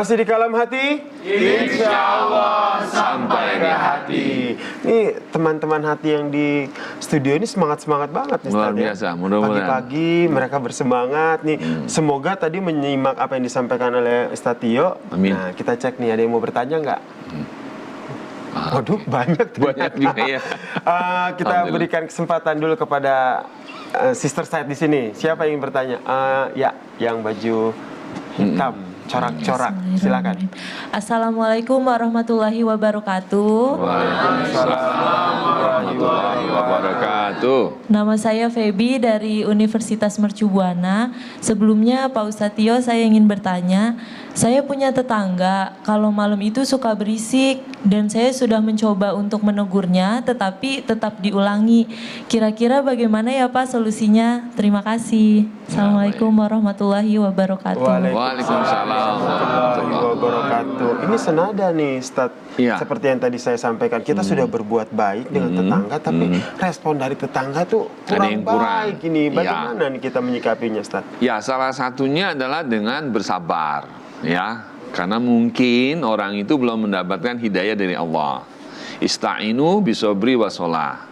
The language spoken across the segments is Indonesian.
Masih di Kalam Hati? Insya Allah sampai di hati. Ini teman-teman hati yang di studio ini semangat-semangat banget nih, Luar Ustaz, ya. biasa, mudah-mudahan. Pagi-pagi mereka bersemangat nih. Semoga tadi menyimak apa yang disampaikan oleh Ustaz Tio. Amin. Nah, kita cek nih, ada yang mau bertanya nggak? Waduh, banyak Banyak juga ya. Kita berikan kesempatan dulu kepada Sister Said di sini. Siapa yang ingin bertanya? Ya, yang baju hitam, corak-corak. Silakan. Assalamualaikum warahmatullahi wabarakatuh. Waalaikumsalam warahmatullahi wabarakatuh. Nama saya Feby dari Universitas Mercu Buana. Sebelumnya Pak Ustadz Tio, saya ingin bertanya. Saya punya tetangga, kalau malam itu suka berisik dan saya sudah mencoba untuk menegurnya, tetapi tetap diulangi. Kira-kira bagaimana ya Pak solusinya? Terima kasih. Assalamualaikum warahmatullahi wabarakatuh. Waalaikumsalam warahmatullahi wabarakatuh. Ini senada nih, Ustaz. Iya. Seperti yang tadi saya sampaikan, kita sudah berbuat baik dengan tetangga, tapi respon dari tetangga tuh kurang yang kurang. baik ini. Iya. Bagaimana nih kita menyikapinya, Ustaz? Ya, salah satunya adalah dengan bersabar. Ya, karena mungkin orang itu belum mendapatkan hidayah dari Allah. Ista'inu bisobri wasolah.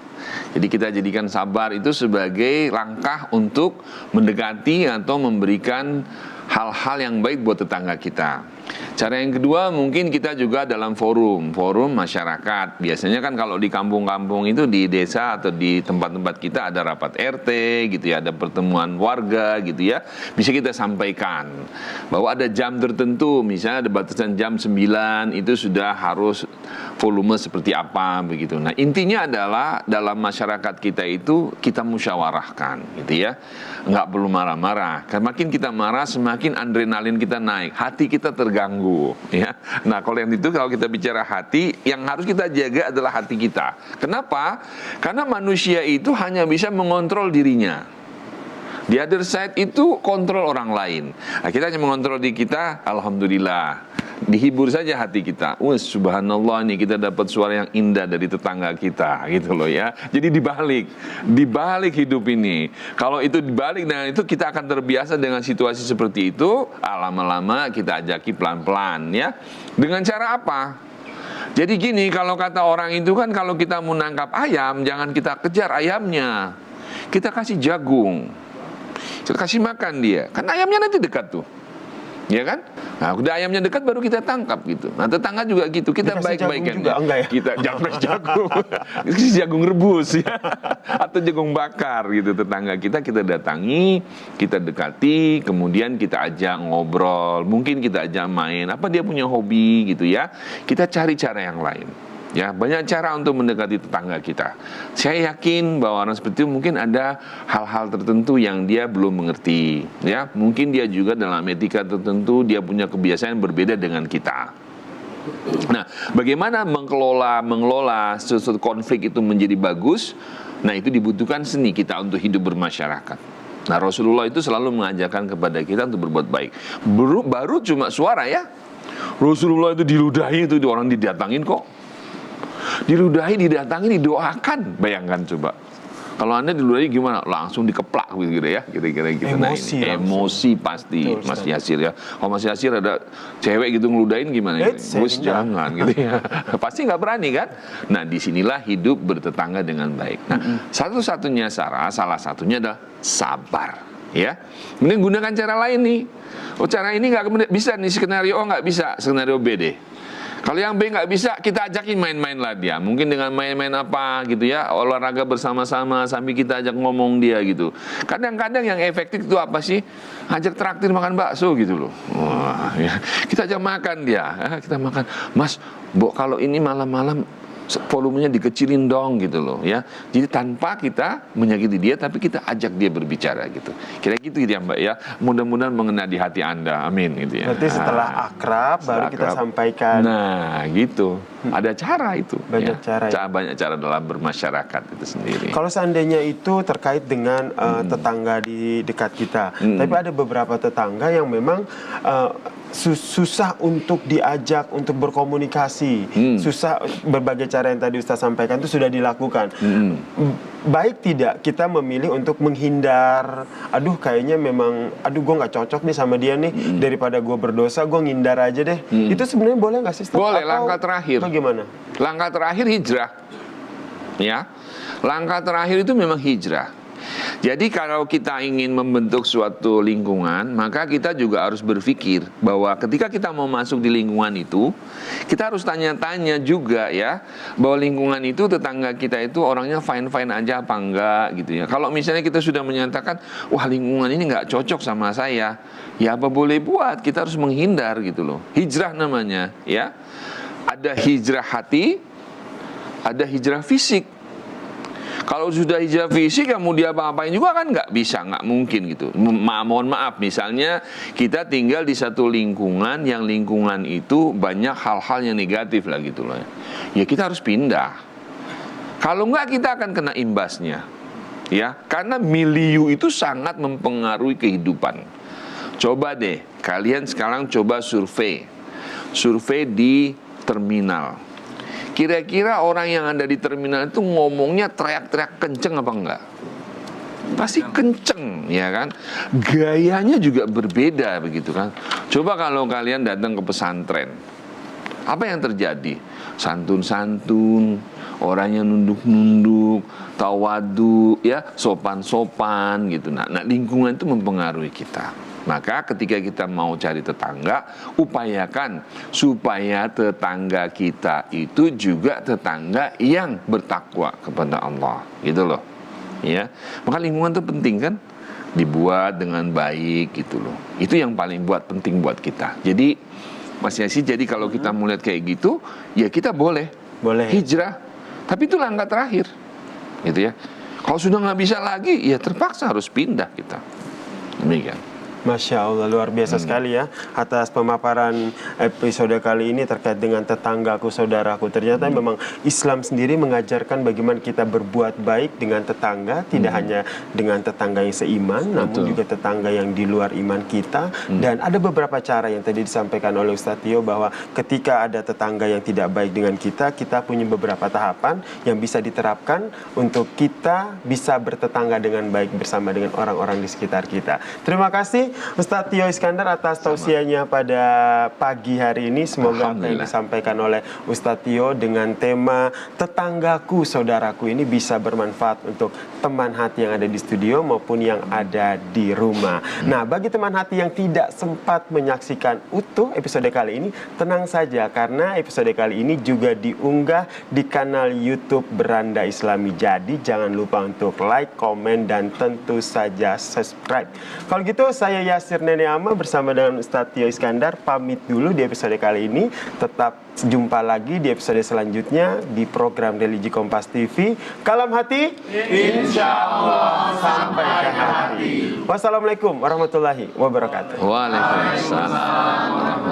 Jadi kita jadikan sabar itu sebagai langkah untuk mendekati atau memberikan hal-hal yang baik buat tetangga kita. Cara yang kedua mungkin kita juga dalam forum masyarakat. Biasanya kan kalau di kampung-kampung itu, di desa atau di tempat-tempat kita ada rapat RT gitu ya, ada pertemuan warga gitu ya. Bisa kita sampaikan bahwa ada jam tertentu, misalnya ada batasan jam 9 itu sudah harus volume seperti apa begitu. Nah, intinya adalah dalam masyarakat kita itu kita musyawarahkan gitu ya. Enggak perlu marah-marah. Karena makin kita marah semakin adrenalin kita naik, hati kita terganggu ya. Nah, kalau yang itu, kalau kita bicara hati, yang harus kita jaga adalah hati kita. Kenapa? Karena manusia itu hanya bisa mengontrol dirinya. The other side itu kontrol orang lain. Nah, kita hanya mengontrol diri kita, alhamdulillah. Dihibur saja hati kita. Subhanallah, nih kita dapat suara yang indah dari tetangga kita gitu loh ya. Jadi dibalik hidup ini. Kalau itu dibalik dengan itu, kita akan terbiasa dengan situasi seperti itu. Lama-lama kita ajaki pelan-pelan ya. Dengan cara apa? Jadi gini, kalau kata orang itu kan, kalau kita mau nangkap ayam, jangan kita kejar ayamnya. Kita kasih jagung. Kita kasih makan dia. Kan ayamnya nanti dekat tuh. Ya kan? Nah, udah ayamnya dekat baru kita tangkap gitu. Nah, tetangga juga gitu. Kita baik-baikan ya. Kita jangan jagung. Jagung rebus ya. Atau jagung bakar gitu. Tetangga kita datangi, kita dekati, kemudian kita ajak ngobrol, mungkin kita ajak main, apa dia punya hobi gitu ya. Kita cari cara yang lain. Ya, banyak cara untuk mendekati tetangga kita. Saya yakin bahwa orang seperti itu mungkin ada hal-hal tertentu yang dia belum mengerti. Ya, mungkin dia juga dalam etika tertentu dia punya kebiasaan yang berbeda dengan kita. Nah, bagaimana mengelola suatu konflik itu menjadi bagus? Nah, itu dibutuhkan seni kita untuk hidup bermasyarakat. Nah, Rasulullah itu selalu mengajarkan kepada kita untuk berbuat baik. Baru cuma suara ya. Rasulullah itu diludahi, itu orang didatangin kok. Diludahi, didatangi, didoakan. Bayangkan coba. Kalau Anda diludahi gimana? Langsung dikeplak gitu ya. Kira-kira gitu. Emosi, nah, emosi pasti. Betul, Mas Yasir ya. Kalau Mas Yasir ada cewek gitu ngeludahin gimana? Bos jangan gitu ya. Pasti nggak berani kan? Nah, disinilah hidup bertetangga dengan baik. Nah, satu-satunya salah satunya adalah sabar. Ya, mending gunakan cara lain nih. Oh, cara ini nggak bisa nih, skenario A nggak bisa, skenario B deh. Kalau yang B nggak bisa, kita ajakin main-main lah dia. Mungkin dengan main-main apa gitu ya, olahraga bersama-sama sambil kita ajak ngomong dia gitu. Kadang-kadang yang efektif itu apa sih? Ajak traktir makan bakso gitu loh. Wah, ya. Kita ajak makan dia. Kita makan, Mas, Bo, kalau ini malam-malam volumenya dikecilin dong gitu loh ya. Jadi tanpa kita menyakiti dia, tapi kita ajak dia berbicara gitu. Kira gitu ya Mbak ya. Mudah-mudahan mengena di hati Anda. Amin gitu ya. Berarti setelah akrab baru kita sampaikan. Nah, gitu. Ada cara itu. Banyak cara. Ya? Banyak cara dalam bermasyarakat itu sendiri. Kalau seandainya itu terkait dengan tetangga di dekat kita, tapi ada beberapa tetangga yang memang susah untuk diajak untuk berkomunikasi, susah berbagai cara yang tadi Ustaz sampaikan itu sudah dilakukan. Baik tidak kita memilih untuk menghindar, aduh kayaknya memang, aduh gue nggak cocok nih sama dia nih, daripada gue berdosa gue ngindar aja deh. Itu sebenarnya boleh nggak sih Ustaz? Boleh. Atau Langkah terakhir. bagaimana? Langkah terakhir hijrah. Ya. Langkah terakhir itu memang hijrah. Jadi kalau kita ingin membentuk suatu lingkungan, maka kita juga harus berpikir bahwa ketika kita mau masuk di lingkungan itu, kita harus tanya-tanya juga ya, bahwa lingkungan itu tetangga kita itu orangnya fine-fine aja apa enggak gitu ya. Kalau misalnya kita sudah menyatakan, wah lingkungan ini nggak cocok sama saya, ya apa boleh buat, kita harus menghindar gitu loh. Hijrah namanya ya. Ada hijrah hati, ada hijrah fisik. Kalau sudah hijrah fisik, kemudian apa-apain juga kan nggak bisa, nggak mungkin gitu. Mohon maaf, misalnya kita tinggal di satu lingkungan, yang lingkungan itu banyak hal-hal yang negatif lah gitu loh. Ya kita harus pindah. Kalau nggak kita akan kena imbasnya, ya. Karena milieu itu sangat mempengaruhi kehidupan. Coba deh, kalian sekarang coba survei di terminal. Kira-kira orang yang ada di terminal itu ngomongnya teriak-teriak kenceng apa enggak? Pasti kenceng, ya kan? Gayanya juga berbeda begitu kan? Coba kalau kalian datang ke pesantren, apa yang terjadi? Santun-santun, orangnya nunduk-nunduk, tawadu, ya, sopan-sopan gitu. Nah, lingkungan itu mempengaruhi kita. Maka ketika kita mau cari tetangga, upayakan supaya tetangga kita itu juga tetangga yang bertakwa kepada Allah, gitu loh. Ya, maka lingkungan itu penting kan, dibuat dengan baik gitu loh. Itu yang paling penting buat kita. Jadi Mas Yasi, jadi kalau kita mau lihat kayak gitu, ya kita boleh hijrah. Tapi itu langkah terakhir, gitu ya. Kalau sudah nggak bisa lagi, ya terpaksa harus pindah kita. Demikian. Masya Allah, luar biasa sekali ya atas pemaparan episode kali ini terkait dengan tetanggaku, saudaraku. Ternyata memang Islam sendiri mengajarkan bagaimana kita berbuat baik dengan tetangga, tidak hanya dengan tetangga yang seiman, namun juga tetangga yang di luar iman kita. Dan ada beberapa cara yang tadi disampaikan oleh Ustadz Tio, bahwa ketika ada tetangga yang tidak baik dengan kita, kita punya beberapa tahapan yang bisa diterapkan untuk kita bisa bertetangga dengan baik bersama dengan orang-orang di sekitar kita. Terima kasih Ustadz Tio Iskandar atas tausiahnya pada pagi hari ini. Semoga apa yang disampaikan oleh Ustadz Tio dengan tema tetanggaku, saudaraku ini bisa bermanfaat untuk teman hati yang ada di studio maupun yang ada di rumah. Nah, bagi teman hati yang tidak sempat menyaksikan utuh episode kali ini, tenang saja karena episode kali ini juga diunggah di kanal YouTube Beranda Islami. Jadi jangan lupa untuk like, komen, dan tentu saja subscribe. Kalau gitu saya Yasir Nenek Ama bersama dengan Ustadz Tio Iskandar pamit dulu di episode kali ini. Tetap jumpa lagi di episode selanjutnya di program Religi Kompas TV. Kalam hati, insya Allah sampai ke hati. Wassalamualaikum warahmatullahi wabarakatuh. Waalaikumsalam.